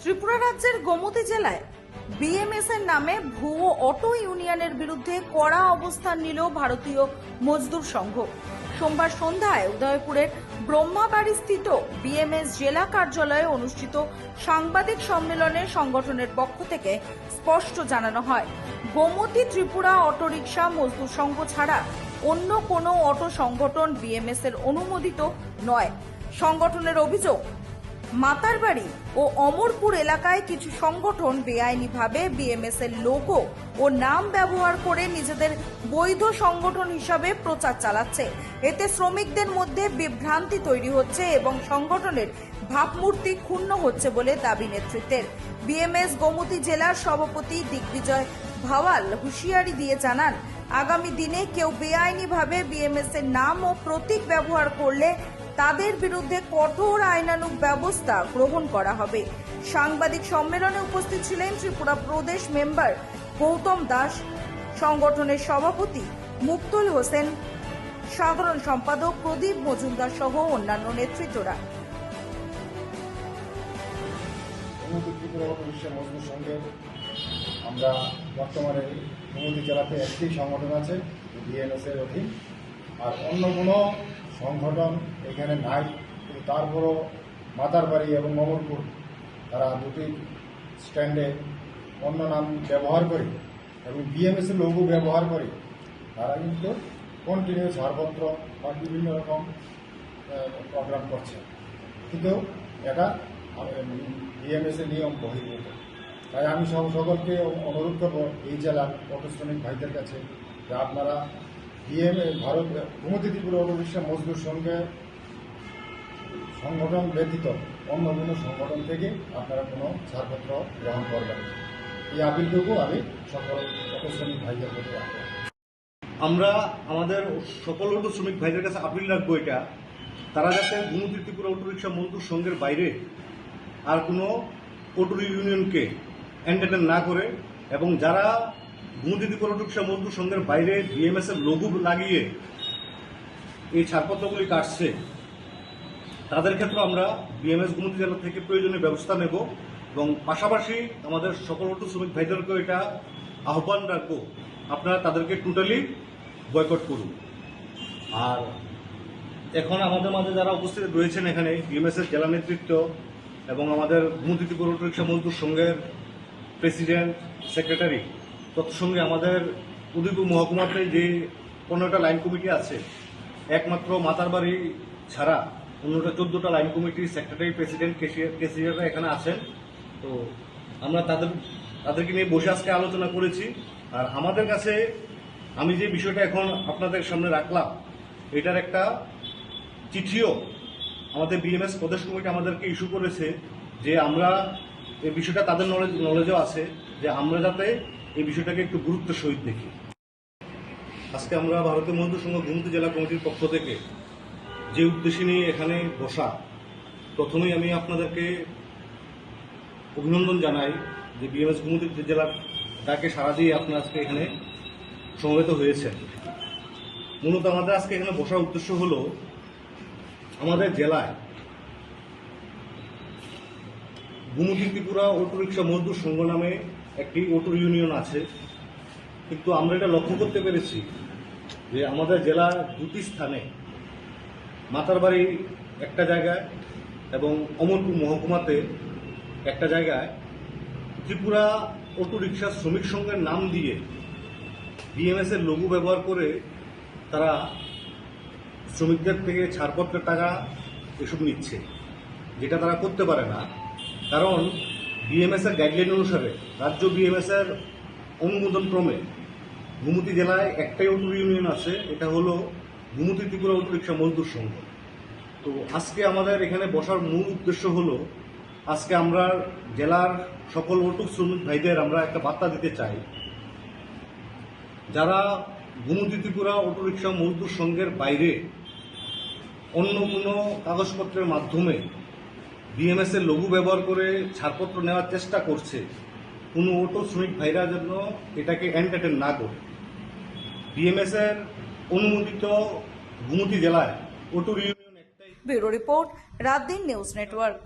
ত্রিপুরা রাজ্যের গোমতী জেলায় বিএমএস এর নামে ভুয়ো অটো ইউনিয়নের বিরুদ্ধে কড়া অবস্থান নিল ভারতীয় মজদুর সংঘ। সোমবার সন্ধ্যায় উদয়পুরের ব্রহ্মাবাড়ি স্থিত বিএমএস জেলা কার্যালয়ে অনুষ্ঠিত সাংবাদিক সম্মেলনে সংগঠনের পক্ষ থেকে স্পষ্ট জানানো হয়, গোমতী ত্রিপুরা অটোরিকশা মজদুর সংঘ ছাড়া অন্য কোনো অটো সংগঠন বিএমএস এর অনুমোদিত নয়। সংগঠনের অভিযোগ, মাতারবাড়ি ও অমরপুর এলাকায় কিছু সংগঠন বেআইনিভাবে বিএমএস এর লোগো ও নাম ব্যবহার করে নিজেদের বৈধ সংগঠন হিসাবে প্রচার চালাচ্ছে। এতে শ্রমিকদের মধ্যে বিভ্রান্তি তৈরি হচ্ছে এবং সংগঠনের ভাবমূর্তি ক্ষুণ্ণ হচ্ছে বলে দাবি নেতৃত্বের। বিএমএস গোমতী জেলার সভাপতি দিগ্বিজয় ভাওয়াল হুঁশিয়ারি দিয়ে জানান, আগামী দিনে কেউ বেআইনিভাবে বিএমএস এর নাম ও প্রতীক ব্যবহার করলে তাদের বিরুদ্ধে কঠোর আইনানুগ ব্যবস্থা গ্রহণ করা হবে। সাংবাদিক সম্মেলনে উপস্থিত ছিলেন ত্রিপুরা প্রদেশ মেম্বার গৌতম দাস, সংগঠনের সভাপতি মুক্তুল হোসেন, সাধারণ সম্পাদক প্রদীপ মজুমদার সহ অন্যান্য নেতৃত্বরা। ত্রিপুরা অটোরিকশা মজদুর সংঘের আমরা বর্তমানে গোমতী জেলাতে একটি সংগঠন আছে বিএমএস এর অধীন, আর অন্য কোনো সংগঠন এখানে নাই। কিন্তু তারপরও মাতারবাড়ি এবং অমরপুর তারা দুটি স্ট্যান্ডে অন্য নাম ব্যবহার করে এবং বিএমএস এর লোগো ব্যবহার করে তারা কিন্তু কন্টিনিউ ছাড়পত্র বা বিভিন্ন রকম প্রোগ্রাম করছে, কিন্তু এটা বিএমএস এর নিয়ম বহির্ভূত। তাই আমি সকলকে অনুরোধ করব এই জেলার অটো শ্রমিক ভাইদের কাছে যে আপনারা ভারত গোমতী ত্রিপুরা অটোরিকশা মজদুর সংগঠন ব্যতীত অন্য কোনো সংগঠন থেকে আপনারা কোনো ছাড়পত্র গ্রহণ করবেন। এই আপিলটুকু আমি সকল অটো শ্রমিক ভাইদের প্রতি রাখবো। আমরা আমাদের সকল অটো শ্রমিক ভাইদের কাছে আপিল রাখবো এটা, তারা যাতে গোমতী ত্রিপুরা অটোরিকশা মজদুর সংঘের বাইরে আর কোনো অটো ইউনিয়নকে এন্টারটেন না করে এবং যারা গোমতী ত্রিপুরা অটোরিকশা মজদুর সংঘের বাইরে বিএমএস এর লোগো লাগিয়ে এই ছাড়পত্রগুলি কাটছে তাদের ক্ষেত্রে আমরা বিএমএস গোমতী জেলা থেকে প্রয়োজনীয় ব্যবস্থা নেব এবং পাশাপাশি আমাদের সকল অটো শ্রমিক ভাইদেরকে এটা আহ্বান রাখবো, আপনারা তাদেরকে টোটালি বয়কট করুন। আর এখন আমাদের মাঝে যারা উপস্থিত রয়েছেন এখানে বিএমএস এর জেলা নেতৃত্ব এবং আমাদের গোমতী ত্রিপুরা অটোরিকশা মজদুর সংঘের প্রেসিডেন্ট, সেক্রেটারি, তৎসঙ্গে আমাদের উদয়পুর মহকুমাতে যে 15টা লাইন কমিটি আছে, একমাত্র মাতারবাড়ি ছাড়া অন্যটা 14টা লাইন কমিটির সেক্রেটারি, প্রেসিডেন্ট, কেসিয়াররা এখানে আছেন। তো আমরা তাদেরকে নিয়ে বসে আজকে আলোচনা করেছি। আর আমাদের কাছে আমি যে বিষয়টা এখন আপনাদের সামনে রাখলাম, এটার একটা চিঠিও আমাদের বিএমএস প্রদেশ কমিটি আমাদেরকে ইস্যু করেছে যে আমরা এই বিষয়টা তাদের নলেজও আছে যে আমরা যাতে এই বিষয়টাকে একটু গুরুত্বের সহিত দেখি। আজকে আমরা ভারতীয় মজদুর সংঘ গোমতী জেলা কমিটির পক্ষ থেকে যে উদ্দেশ্যে নিয়ে এখানে বসা, প্রথমেই আমি আপনাদেরকে অভিনন্দন জানাই যে বিএমএস গোমতী জেলার ডাকে সাড়া দিয়ে আপনারা আজকে এখানে সমবেত হয়েছেন। মূলত আমাদের আজকে এখানে বসার উদ্দেশ্য হলো আমাদের জেলায় গোমতী ত্রিপুরা অটোরিকশা মজদুর সংঘ নামে একটি অটো ইউনিয়ন আছে, কিন্তু আমরা এটা লক্ষ্য করতে পেরেছি যে আমাদের জেলার দুটি স্থানে, মাতারবাড়ি একটা জায়গায় এবং অমরপুর মহকুমাতে একটা জায়গায়, ত্রিপুরা অটোরিকশা শ্রমিক সংঘের নাম দিয়ে বিএমএস এর লোগো ব্যবহার করে তারা শ্রমিকদের থেকে ছাড়পত্রের টাকা এসব নিচ্ছে, যেটা তারা করতে পারে না। কারণ বিএমএস এর গাইডলাইন অনুসারে রাজ্য বিএমএস এর অনুমোদন ক্রমে গোমতী জেলায় একটাই অটো ইউনিয়ন আছে, এটা হলো গোমতী ত্রিপুরা অটোরিকশা মজদুর সংঘ। তো আজকে আমাদের এখানে বসার মূল উদ্দেশ্য হলো, আজকে আমরা জেলার সকল অটো শ্রমিক ভাইদের আমরা একটা বার্তা দিতে চাই, যারা গোমতী ত্রিপুরা অটোরিকশা মজদুর সংঘের বাইরে অন্য কোনো কাগজপত্রের মাধ্যমে বিএমএস এর লোগো ব্যবহার করে ছাড়পত্র নেওয়ার চেষ্টা করছে, কোনো অটো শ্রমিক ভাইরা যেন এটাকে এন্টারটেন না করে। বিএমএস এর অনুমোদিত গোমতী জেলায় অটো ইউনিয়ন একটাই। ব্যুরো রিপোর্ট, রাত দিন নিউজ নেটওয়ার্ক।